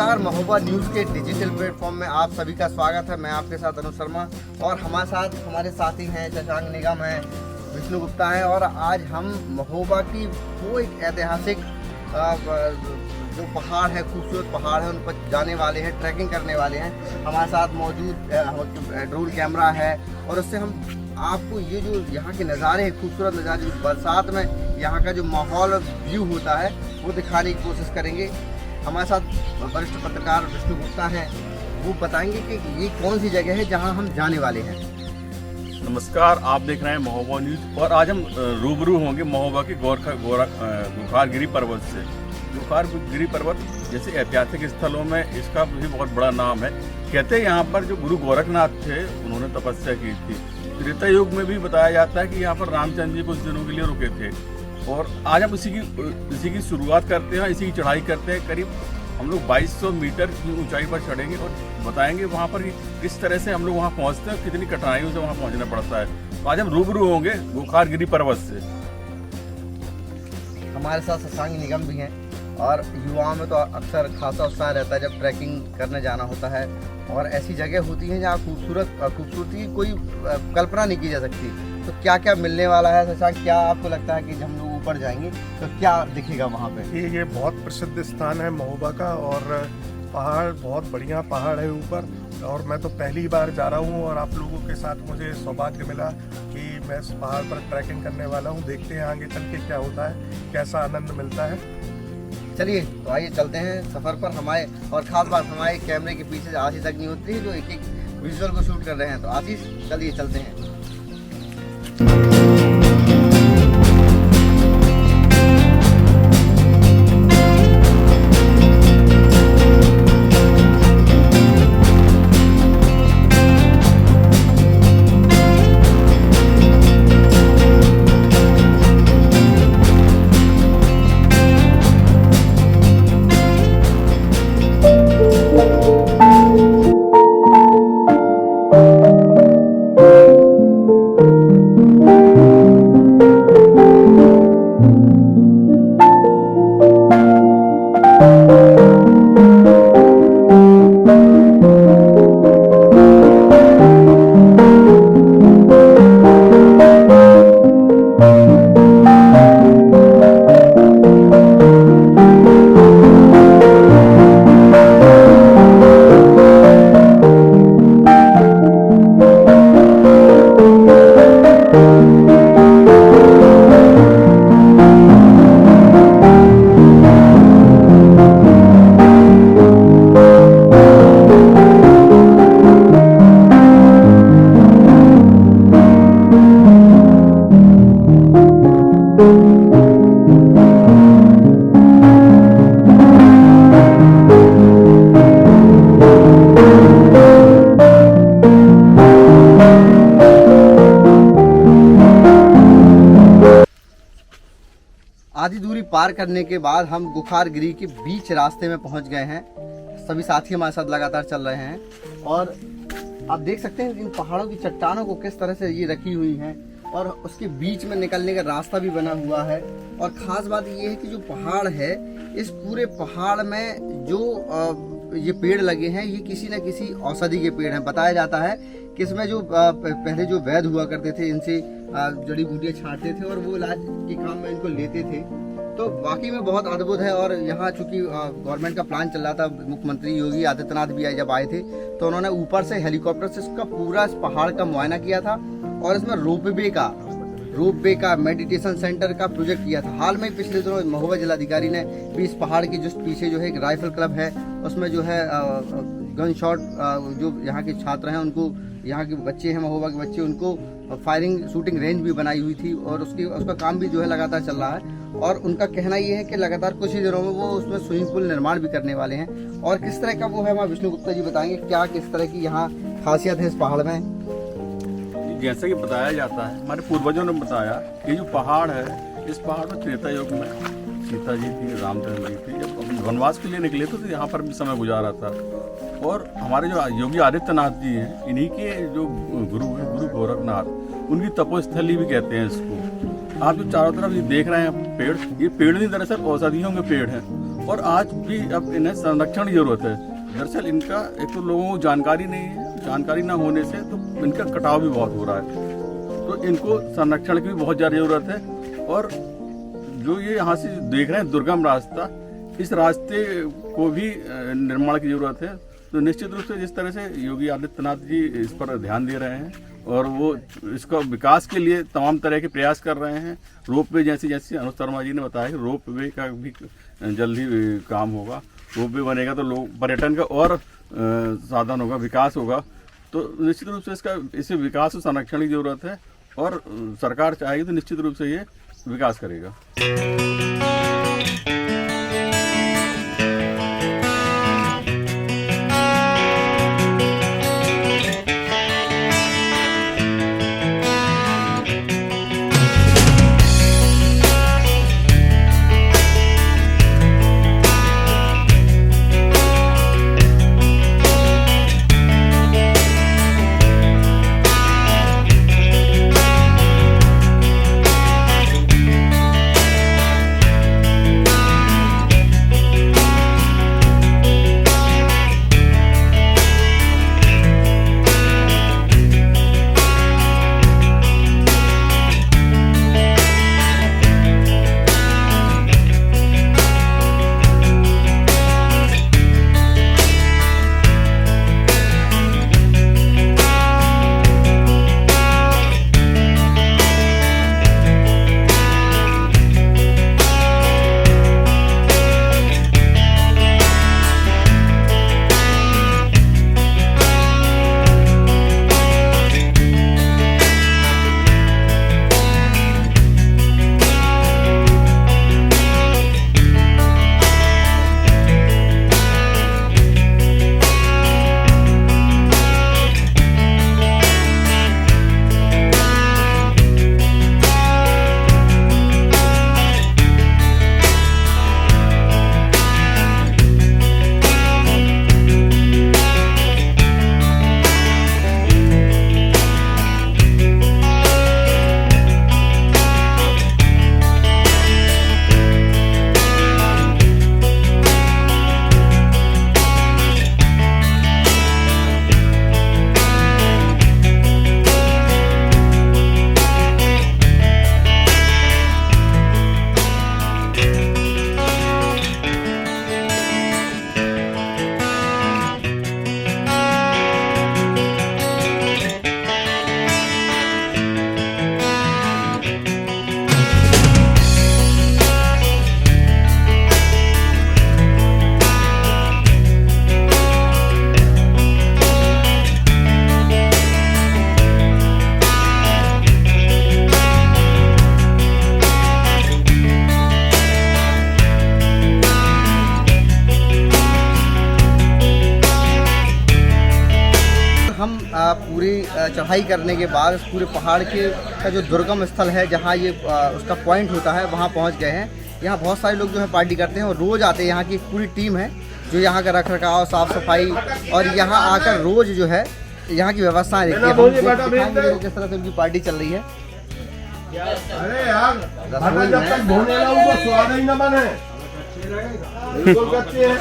नमस्कार, महोबा न्यूज़ के digital platform में आप सभी का स्वागत है। मैं आपके साथ अनुज शर्मा और हमारे साथी हैं शशांक निगम हैं, विष्णु गुप्ता हैं। और आज हम महोबा की वो एक ऐतिहासिक जो पहाड़ है, खूबसूरत पहाड़ है, उन पर जाने वाले हैं, ट्रैकिंग करने वाले हैं। हमारे साथ मौजूद ड्रोन कैमरा है और उससे हम आपको ये जो यहाँ के नज़ारे हैं, खूबसूरत नज़ारे, जो बरसात में यहाँ का जो माहौल व्यू होता है वो दिखाने की कोशिश करेंगे। हमारे साथ वरिष्ठ पत्रकार विष्णु गुप्ता हैं, वो बताएंगे कि ये कौन सी जगह है जहां हम जाने वाले हैं। नमस्कार, आप देख रहे हैं महोबा न्यूज़ और आज हम रूबरू होंगे महोबा के गुखारगिरी पर्वत से। गुखारगिरी पर्वत जैसे ऐतिहासिक स्थलों में इसका भी बहुत बड़ा नाम है। कहते हैं यहाँ पर जो गुरु गोरखनाथ थे उन्होंने तपस्या की थी। त्रेता युग में भी बताया जाता है कि यहाँ पर रामचंद्र जी कुछ दिनों के लिए रुके थे। और आज हम इसी की शुरुआत करते हैं, इसी की चढ़ाई करते हैं। करीब हम लोग 2200 मीटर की ऊंचाई पर चढ़ेंगे और बताएंगे वहाँ पर किस तरह से हम लोग वहाँ पहुँचते हैं, कितनी कठिनाइयों से वहाँ पहुँचना पड़ता है। तो आज हम रूबरू होंगे गुखारगिरी पर्वत से। हमारे साथ शशांक निगम भी हैं और युवाओं में तो अक्सर खासा उत्साह रहता है जब ट्रैकिंग करने जाना होता है और ऐसी जगह होती है जहाँ खूबसूरती की कोई कल्पना नहीं की जा सकती। तो क्या क्या मिलने वाला है शशांक? क्या आपको लगता है कि जब हम लोग ऊपर जाएंगे तो क्या दिखेगा वहाँ पे? ये बहुत प्रसिद्ध स्थान है महोबा का और पहाड़ बहुत बढ़िया पहाड़ है ऊपर। और मैं तो पहली बार जा रहा हूँ और आप लोगों के साथ मुझे सौभाग्य मिला कि मैं इस पहाड़ पर ट्रैकिंग करने वाला हूँ। देखते हैं आगे चल के क्या होता है, कैसा आनंद मिलता है। चलिए तो आइए चलते हैं सफ़र पर। हमारे और ख़ास बात हमारे कैमरे के पीछे आशीष अग्निहोत्री है जो एक एक विजुअल को शूट कर रहे हैं। तो आशीष चलिए चलते हैं। आधी दूरी पार करने के बाद हम गुखारगिरी के बीच रास्ते में पहुंच गए हैं। सभी साथी हमारे साथ लगातार चल रहे हैं और आप देख सकते हैं इन पहाड़ों की चट्टानों को किस तरह से ये रखी हुई हैं और उसके बीच में निकलने का रास्ता भी बना हुआ है। और ख़ास बात ये है कि जो पहाड़ है, इस पूरे पहाड़ में जो ये पेड़ लगे हैं ये किसी न किसी औषधि के पेड़ हैं। बताया जाता है कि इसमें जो पहले जो वैद्य हुआ करते थे इनसे जड़ी बूटियाँ छांटते थे और वो इलाज के काम में इनको लेते थे। तो वाकई में बहुत अद्भुत है। और यहाँ चूँकि गवर्नमेंट का प्लान चल रहा था, मुख्यमंत्री योगी आदित्यनाथ भी जब आए थे तो उन्होंने ऊपर से हेलीकॉप्टर से इसका पूरा इस पहाड़ का मुआयना किया था और इसमें रोपवे का मेडिटेशन सेंटर का प्रोजेक्ट किया था। हाल में पिछले दिनों महोबा जिलाधिकारी ने भी इस पहाड़ के जस्ट पीछे जो है एक राइफल क्लब है, उसमें जो है गन शॉट जो यहाँ के छात्र हैं उनको, यहाँ के बच्चे हैं महोबा के बच्चे, उनको फायरिंग शूटिंग रेंज भी बनाई हुई थी और उसका काम भी जो है लगातार चल रहा है। और उनका कहना ये है कि लगातार कुछ ही दिनों में वो उसमें स्विमिंग पूल निर्माण भी करने वाले हैं। और किस तरह का वो है हमारे विष्णु गुप्ता जी बताएंगे क्या किस तरह की यहाँ खासियत है इस पहाड़ में। जैसा कि बताया जाता है, हमारे पूर्वजों ने बताया कि जो पहाड़ है, इस पहाड़ में त्रेता युग में सीता जी थी, रामचंद्र जी थी, जब वनवास के लिए निकले थे तो यहाँ पर भी समय गुजारा था। और हमारे जो योगी आदित्यनाथ जी हैं, इन्हीं के जो गुरु हैं, गुरु गोरखनाथ, उनकी तपोस्थली भी कहते हैं इसको। आप जो चारों तरफ ये देख रहे हैं पेड़, ये पेड़ नहीं दरअसल औषधियों के पेड़ हैं। और आज भी अब इन्हें संरक्षण की जरूरत है। दरअसल इनका एक तो लोगों को जानकारी नहीं है, जानकारी ना होने से तो इनका कटाव भी बहुत हो रहा है, तो इनको संरक्षण की भी बहुत ज़्यादा जरूरत है। और जो ये यहाँ से देख रहे हैं दुर्गम रास्ता, इस रास्ते को भी निर्माण की जरूरत है। तो निश्चित रूप से जिस तरह से योगी आदित्यनाथ जी इस पर ध्यान दे रहे हैं और वो इसका विकास के लिए तमाम तरह के प्रयास कर रहे हैं। रोपवे जैसे अनुज शर्मा जी ने बताया कि रोपवे का भी जल्दी काम होगा, रोपवे बनेगा तो लोग पर्यटन का और साधन होगा, विकास होगा। तो निश्चित रूप से इसे विकास और संरक्षण की जरूरत है और सरकार चाहेगी तो निश्चित रूप से ये विकास करेगा। पूरी चढ़ाई करने के बाद उस पूरे पहाड़ के का जो दुर्गम स्थल है जहाँ ये उसका पॉइंट होता है वहाँ पहुँच गए हैं। यहाँ बहुत सारे लोग जो है पार्टी करते हैं और रोज़ आते हैं। यहाँ की एक पूरी टीम है जो यहाँ का रख रखाव, साफ़ सफाई और यहाँ आकर रोज़ जो है यहाँ की व्यवस्थाएं देखती है। किस तरह से उनकी पार्टी चल रही है। अरे यार जब तक भोने ना हो स्वाद ही ना बने, बिल्कुल कच्चे हैं,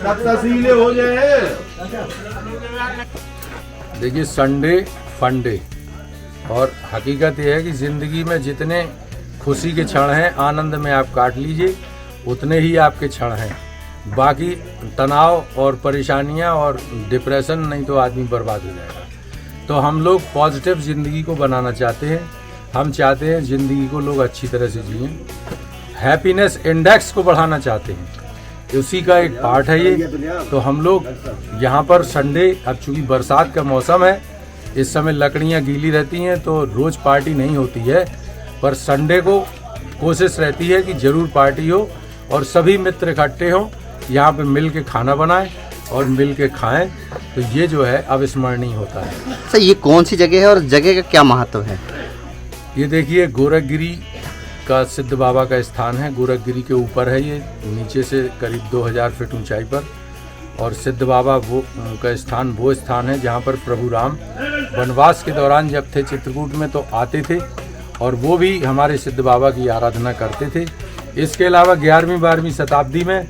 तब तसीले हो जाए। देखिए, संडे फंडे और हकीकत यह है कि ज़िंदगी में जितने खुशी के क्षण हैं, आनंद में आप काट लीजिए, उतने ही आपके क्षण हैं। बाकी तनाव और परेशानियां और डिप्रेशन नहीं तो आदमी बर्बाद हो जाएगा। तो हम लोग पॉजिटिव ज़िंदगी को बनाना चाहते हैं। हम चाहते हैं ज़िंदगी को लोग अच्छी तरह से जिएं, हैप्पीनेस इंडेक्स को बढ़ाना चाहते हैं, उसी का एक पार्ट है ये। तो हम लोग यहाँ पर संडे, अब चूँकि बरसात का मौसम है, इस समय लकड़ियाँ गीली रहती हैं तो रोज़ पार्टी नहीं होती है, पर संडे को कोशिश रहती है कि ज़रूर पार्टी हो और सभी मित्र इकट्ठे हों, यहाँ पे मिल के खाना बनाएं और मिल के खाएँ। तो ये जो है अविस्मरणीय होता है। सर, ये कौन सी जगह है और जगह का क्या महत्व है? ये देखिए, गोरखगिरी का सिद्ध बाबा का स्थान है। गोरखगिरी के ऊपर है ये, नीचे से करीब 2000 फीट ऊंचाई पर। और सिद्ध बाबा वो का स्थान वो स्थान है जहाँ पर प्रभु राम वनवास के दौरान जब थे चित्रकूट में तो आते थे और वो भी हमारे सिद्ध बाबा की आराधना करते थे। इसके अलावा 11वीं 12वीं शताब्दी में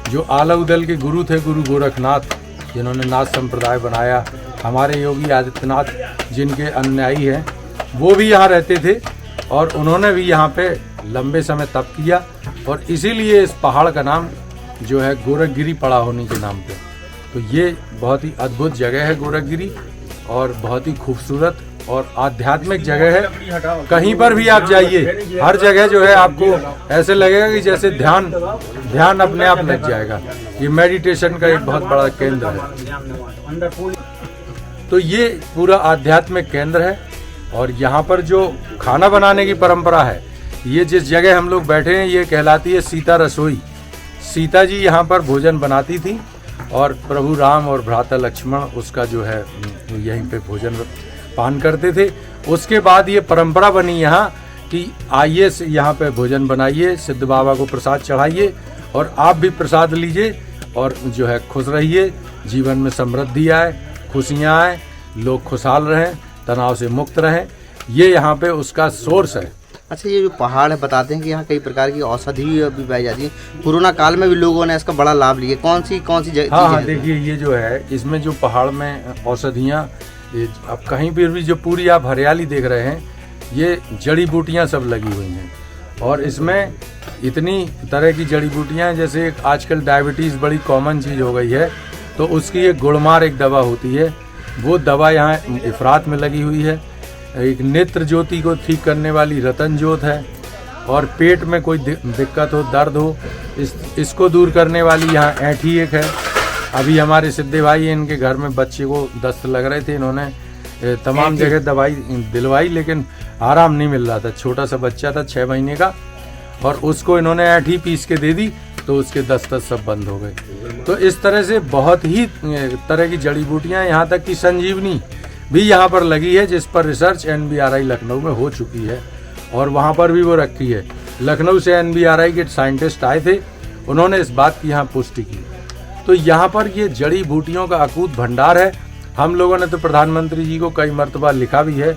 जो आलव दल के गुरु थे, गुरु गोरखनाथ, जिन्होंने नाथ संप्रदाय बनाया, हमारे योगी आदित्यनाथ जिनके अनुयायी हैं, वो भी यहाँ रहते थे और उन्होंने भी यहाँ पे लंबे समय तप किया और इसीलिए इस पहाड़ का नाम जो है गोरखगिरी पड़ा होने के नाम पे। तो ये बहुत ही अद्भुत जगह है गोरखगिरी और बहुत ही खूबसूरत और आध्यात्मिक जगह है। कहीं पर भी आप जाइए, हर जगह जो है आपको ऐसे लगेगा कि जैसे ध्यान अपने आप लग जाएगा। ये मेडिटेशन का एक बहुत बड़ा केंद्र है। तो ये पूरा आध्यात्मिक केंद्र है और यहाँ पर जो खाना बनाने की परंपरा है, ये जिस जगह हम लोग बैठे हैं ये कहलाती है सीता रसोई। सीता जी यहाँ पर भोजन बनाती थी और प्रभु राम और भ्राता लक्ष्मण उसका जो है यहीं पे भोजन पान करते थे। उसके बाद ये परंपरा बनी यहाँ कि आइए यहाँ पे भोजन बनाइए, सिद्ध बाबा को प्रसाद चढ़ाइए और आप भी प्रसाद लीजिए और जो है खुश रहिए, जीवन में समृद्धि आए, खुशियाँ आए, लोग खुशहाल रहें, तनाव से मुक्त रहें। ये यहाँ पे उसका सोर्स है। अच्छा, ये जो पहाड़ है बताते हैं कि यहाँ कई प्रकार की औषधि भी पाई जाती है। कोरोना काल में भी लोगों ने इसका बड़ा लाभ लिया। कौन सी जगह? हाँ, देखिए ये जो है इसमें जो पहाड़ में औषधियाँ, अब कहीं पर भी जो पूरी आप हरियाली देख रहे हैं, ये जड़ी बूटियाँ सब लगी हुई हैं और इसमें इतनी तरह की जड़ी बूटियाँ हैं। जैसे एक आजकल डायबिटीज़ बड़ी कॉमन चीज़ हो गई है, तो उसकी एक गुड़मार एक दवा होती है, वो दवा यहाँ इफरात में लगी हुई है। एक नेत्र ज्योति को ठीक करने वाली रतन ज्योत है और पेट में कोई दिक्कत हो, दर्द हो, इसको दूर करने वाली यहाँ ऐंठी एक है। अभी हमारे सिद्धे भाई हैं, इनके घर में बच्चे को दस्त लग रहे थे, इन्होंने तमाम जगह दवाई दिलवाई लेकिन आराम नहीं मिल रहा था। छोटा सा बच्चा था 6 महीने का और उसको इन्होंने ऐंठी पीस के दे दी तो उसके दस्त सब बंद हो गए। तो इस तरह से बहुत ही तरह की जड़ी बूटियाँ, यहाँ तक कि संजीवनी भी यहाँ पर लगी है, जिस पर रिसर्च NBRI लखनऊ में हो चुकी है और वहाँ पर भी वो रखी है। लखनऊ से NBRI के साइंटिस्ट आए थे, उन्होंने इस बात की यहाँ पुष्टि की। तो यहाँ पर ये जड़ी बूटियों का अकूत भंडार है। हम लोगों ने तो प्रधानमंत्री जी को कई मरतबा लिखा भी है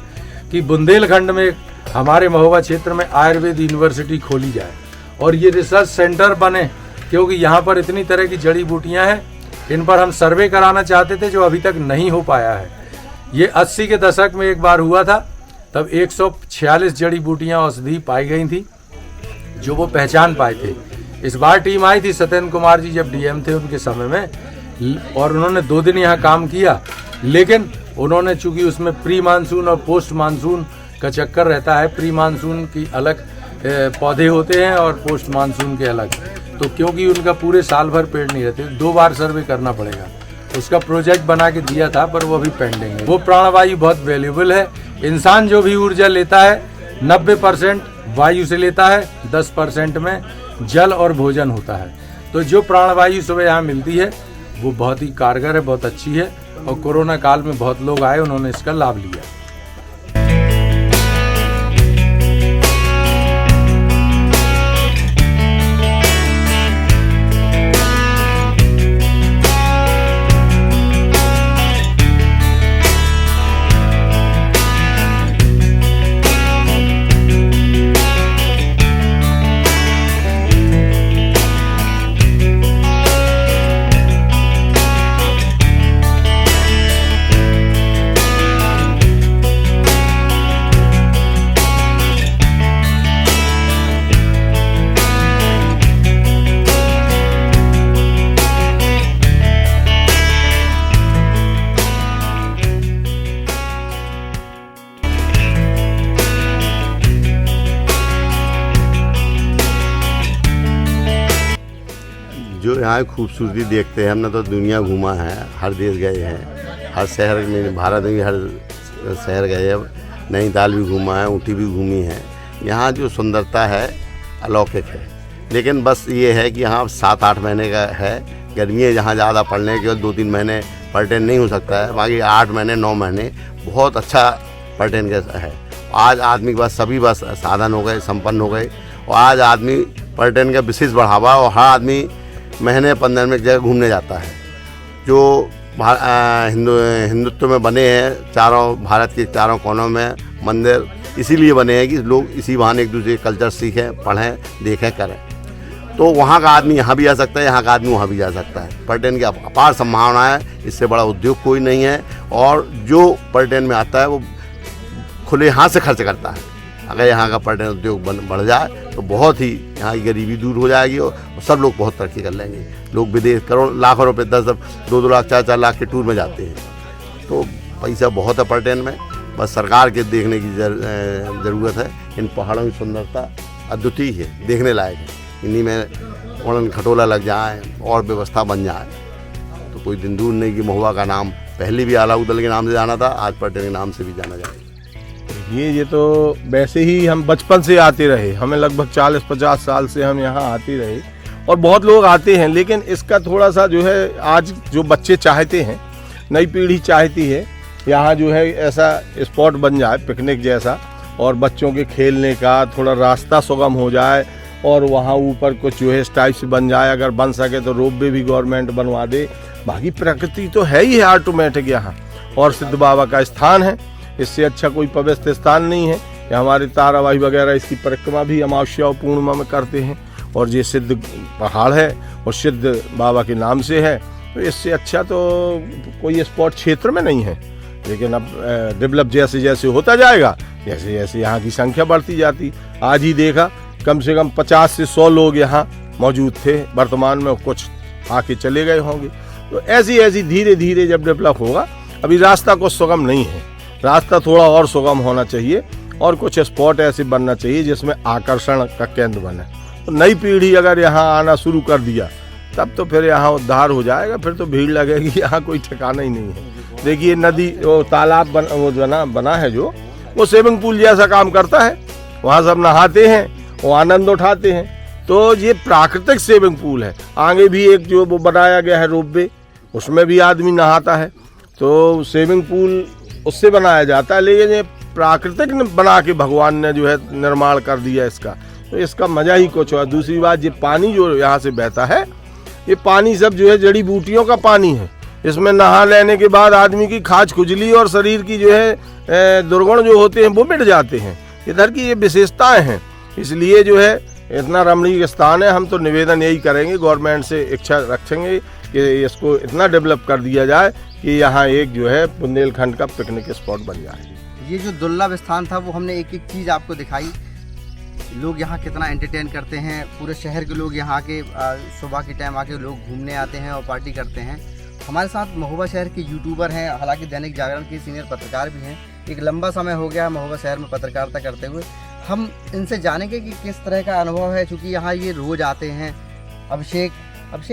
कि बुंदेलखंड में हमारे महोबा क्षेत्र में आयुर्वेद यूनिवर्सिटी खोली जाए और ये रिसर्च सेंटर बने, क्योंकि यहाँ पर इतनी तरह की जड़ी बूटियाँ हैं, इन पर हम सर्वे कराना चाहते थे जो अभी तक नहीं हो पाया है। ये 80 के दशक में एक बार हुआ था, तब 146 जड़ी बूटियाँ औषधि पाई गई थी जो वो पहचान पाए थे। इस बार टीम आई थी, सत्येंद्र कुमार जी जब DM थे उनके समय में, और उन्होंने 2 दिन यहाँ काम किया, लेकिन उन्होंने चूंकि उसमें प्री मानसून और पोस्ट मानसून का चक्कर रहता है, प्री मानसून की अलग पौधे होते हैं और पोस्ट मानसून के अलग, तो क्योंकि उनका पूरे साल भर पेड़ नहीं रहते, 2 बार सर्वे करना पड़ेगा। उसका प्रोजेक्ट बना के दिया था पर वो अभी पेंडिंग है। वो प्राणवायु बहुत वैल्यूबल है। इंसान जो भी ऊर्जा लेता है 90% वायु से लेता है, 10% में जल और भोजन होता है। तो जो प्राणवायु सुबह यहाँ मिलती है वो बहुत ही कारगर है, बहुत अच्छी है और कोरोना काल में बहुत लोग आए, उन्होंने इसका लाभ लिया। जो यहाँ की खूबसूरती देखते हैं, हमने तो दुनिया घूमा है, हर देश गए हैं, हर शहर में, भारत में भी हर शहर गए हैं, नैनीताल भी घूमा है, ऊटी भी घूमी है। यहाँ जो सुंदरता है अलौकिक है, लेकिन बस ये है कि यहाँ 7-8 महीने का है, गर्मियाँ जहाँ ज़्यादा पड़ने के 2-3 महीने पर्यटन नहीं हो सकता है, बाकी 8 महीने 9 महीने बहुत अच्छा पर्यटन का है। आज आदमी के पास सभी बस साधन हो गए, संपन्न हो गए और आज आदमी पर्यटन का विशेष बढ़ावा और हर आदमी महीने 15 में एक जगह घूमने जाता है। जो हिंदुत्व में बने हैं, चारों भारत के चारों कोनों में मंदिर इसीलिए बने हैं कि लोग इसी बहाने एक दूसरे के कल्चर सीखें, पढ़ें, देखें, करें। तो वहाँ का आदमी यहाँ भी आ सकता है, यहाँ का आदमी वहाँ भी जा सकता है। पर्यटन की अपार संभावना है, इससे बड़ा उद्योग कोई नहीं है। और जो पर्यटन में आता है वो खुले हाथ से खर्च करता है। अगर यहाँ का पर्यटन उद्योग बढ़ जाए तो बहुत ही यहाँ की गरीबी दूर हो जाएगी और सब लोग बहुत तरक्की कर लेंगे। लोग विदेश करोड़ लाखों रुपए 10-2 लाख 4-4 लाख के टूर में जाते हैं, तो पैसा बहुत है पर्यटन में। बस सरकार के देखने की ज़रूरत है। इन पहाड़ों की सुंदरता अद्वितीय है, देखने लायक है। इन्हीं में उड़न खटोला लग जाए और व्यवस्था बन जाए तो कोई दिन दूर नहीं कि महुआ का नाम पहले भी अलाउद्दीन के नाम से जाना था, आज पर्यटन के नाम से भी जाना जाएगा। ये तो वैसे ही हम बचपन से आते रहे, हमें लगभग 40-50 साल से हम यहाँ आते रहे और बहुत लोग आते हैं। लेकिन इसका थोड़ा सा जो है आज जो बच्चे चाहते हैं, नई पीढ़ी चाहती है यहाँ जो है ऐसा स्पॉट बन जाए पिकनिक जैसा, और बच्चों के खेलने का थोड़ा रास्ता सुगम हो जाए और वहाँ ऊपर कुछ जो है इस टाइप से बन जाए। अगर बन सके तो रोपवे भी गवर्नमेंट बनवा दे। बाकी प्रकृति तो है ही है ऑटोमेटिक यहाँ, और सिद्ध बाबा का स्थान है, इससे अच्छा कोई पवित्र स्थान नहीं है। या हमारे ताराबाई वगैरह इसकी परिक्रमा भी अमावस्या और पूर्णिमा में करते हैं, और ये सिद्ध पहाड़ है और सिद्ध बाबा के नाम से है, तो इससे अच्छा तो कोई स्पॉट क्षेत्र में नहीं है। लेकिन अब डेवलप जैसे जैसे होता जाएगा, जैसे जैसे यहाँ की संख्या बढ़ती जाती, आज ही देखा कम से कम 50 से 100 लोग यहाँ मौजूद थे, वर्तमान में कुछ आके चले गए होंगे। तो ऐसी ऐसी धीरे धीरे जब डेवलप होगा, अभी रास्ता कुछ सुगम नहीं है, रास्ता थोड़ा और सुगम होना चाहिए और कुछ स्पॉट ऐसे बनना चाहिए जिसमें आकर्षण का केंद्र बने। तो नई पीढ़ी अगर यहाँ आना शुरू कर दिया तब तो फिर यहाँ उद्धार हो जाएगा, फिर तो भीड़ लगेगी, यहाँ कोई ठिकाना ही नहीं है। देखिए नदी वो तालाब बना है जो, वो स्विमिंग पूल जैसा काम करता है, वहाँ सब नहाते हैं, वो आनंद उठाते हैं। तो ये प्राकृतिक स्विमिंग पूल है। आगे भी एक जो वो बनाया गया है रोपवे, उसमें भी आदमी नहाता है। तो स्विमिंग पूल उससे बनाया जाता है, लेकिन ये प्राकृतिक बना के भगवान ने जो है निर्माण कर दिया इसका, तो इसका मजा ही कुछ है। दूसरी बात, ये पानी जो यहाँ से बहता है, ये पानी सब जो है जड़ी बूटियों का पानी है। इसमें नहा लेने के बाद आदमी की खाज खुजली और शरीर की जो है दुर्गुण जो होते हैं वो मिट जाते हैं। इधर की ये विशेषताएं हैं, इसलिए जो है इतना रमणीय स्थान है। हम तो निवेदन यही करेंगे, गवर्नमेंट से इच्छा रखेंगे कि इसको इतना डेवलप कर दिया जाए कि यहाँ एक जो है बुंदेलखंड का पिकनिक स्पॉट बन जाए। ये जो दुर्लभ स्थान था वो हमने एक एक चीज़ आपको दिखाई। लोग यहाँ कितना एंटरटेन करते हैं, पूरे शहर के लोग यहाँ के सुबह के टाइम आके लोग घूमने आते हैं और पार्टी करते हैं। हमारे साथ महोबा शहर के यूट्यूबर हैं, हालांकि दैनिक जागरण के सीनियर पत्रकार भी हैं। एक लंबा समय हो गया है महोबा शहर में पत्रकारिता करते हुए। हम इनसे जानेंगे कि किस तरह का अनुभव है, चूँकि यहाँ ये रोज़ आते हैं। अभिषेक,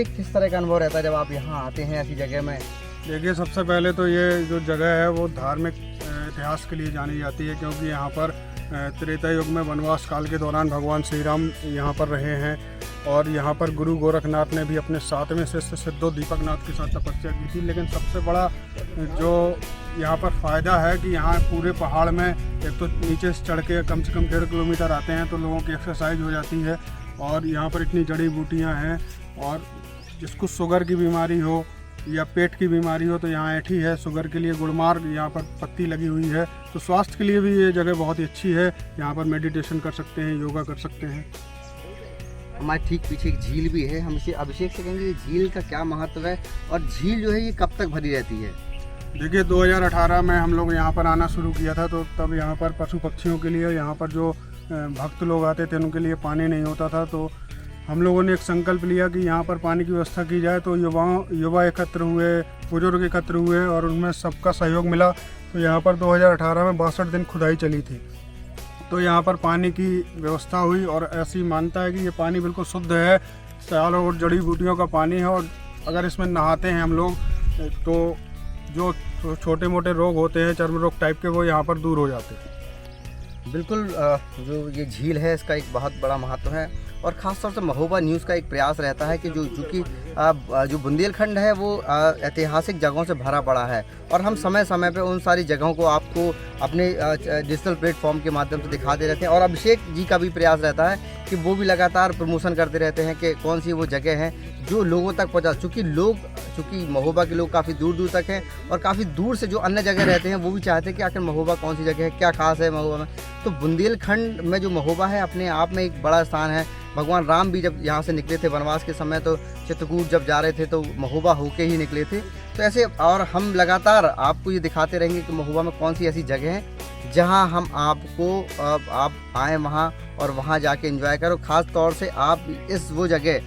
किस तरह का अनुभव रहता है जब आप यहाँ आते हैं ऐसी जगह में? देखिए, सबसे पहले तो ये जो जगह है वो धार्मिक इतिहास के लिए जानी जाती है, क्योंकि यहाँ पर त्रेता युग में वनवास काल के दौरान भगवान श्री राम यहाँ पर रहे हैं, और यहाँ पर गुरु गोरखनाथ ने भी अपने 7वें शिष्य सिद्धो दीपकनाथ के साथ तपस्या की थी। लेकिन सबसे बड़ा जो यहाँ पर फ़ायदा है कि यहाँ पूरे पहाड़ में एक तो नीचे से चढ़ के कम से कम 1.5 किलोमीटर आते हैं तो लोगों की एक्सरसाइज हो जाती है, और यहाँ पर इतनी जड़ी बूटियाँ हैं, और जिसको शुगर की बीमारी हो या पेट की बीमारी हो तो यहाँ ऐठी है। शुगर के लिए गुड़मार्ग यहाँ पर पत्ती लगी हुई है, तो स्वास्थ्य के लिए भी ये जगह बहुत ही अच्छी है। यहाँ पर मेडिटेशन कर सकते हैं, योगा कर सकते हैं। हमारे ठीक पीछे एक झील भी है। हम इसे अभिषेक से कहेंगे झील का क्या महत्व है, और झील जो है ये कब तक भरी रहती है? देखिए, 2018 में हम लोग यहाँ पर आना शुरू किया था, तो तब यहाँ पर पशु पक्षियों के लिए, यहाँ पर जो भक्त लोग आते थे उनके लिए पानी नहीं होता था। तो हम लोगों ने एक संकल्प लिया कि यहाँ पर पानी की व्यवस्था की जाए। तो युवा एकत्र हुए, बुजुर्ग एकत्र हुए, और उनमें सबका सहयोग मिला। तो यहाँ पर 2018 में 62 दिन खुदाई चली थी, तो यहाँ पर पानी की व्यवस्था हुई। और ऐसी मान्यता है कि ये पानी बिल्कुल शुद्ध है, चारों ओर जड़ी बूटियों का पानी है, और अगर इसमें नहाते हैं हम लोग तो जो छोटे मोटे रोग होते हैं, चर्म रोग टाइप के, वो यहाँ पर दूर हो जाते हैं। बिल्कुल, जो ये झील है इसका एक बहुत बड़ा महत्व है, और ख़ासतौर से महोबा न्यूज़ का एक प्रयास रहता है कि चूँकि जो बुंदेलखंड है वो ऐतिहासिक जगहों से भरा पड़ा है, और हम समय समय पे उन सारी जगहों को आपको अपने डिजिटल प्लेटफॉर्म के माध्यम से दिखाते रहते हैं। और अभिषेक जी का भी प्रयास रहता है कि वो भी लगातार प्रमोशन करते रहते हैं कि कौन सी वो जगह है जो लोगों तक पहुँचा। चूँकि महोबा के लोग काफ़ी दूर दूर तक हैं, और काफ़ी दूर से जो अन्य जगह रहते हैं वो भी चाहते हैं कि आखिर महोबा कौन सी जगह है, क्या खास है महोबा में। तो बुंदेलखंड में जो महोबा है अपने आप में एक बड़ा स्थान है। भगवान राम भी जब यहाँ से निकले थे वनवास के समय, तो चित्रकूट जब जा रहे थे तो महोबा होके ही निकले थे। तो ऐसे और हम लगातार आपको ये दिखाते रहेंगे कि महोबा में कौन सी ऐसी जगह है जहाँ हम आपको आप आएँ वहाँ और वहाँ जाके एंजॉय करो। ख़ास तौर से आप इस वो जगह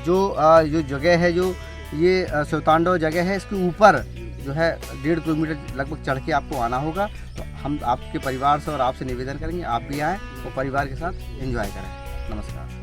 जो जगह है, जो ये शिवतांडव जगह है, इसके ऊपर जो है 1.5 किलोमीटर लगभग चढ़ के आपको आना होगा। तो हम आपके परिवार से और आपसे निवेदन करेंगे आप भी आएँ और परिवार के साथ एंजॉय करें। नमस्कार।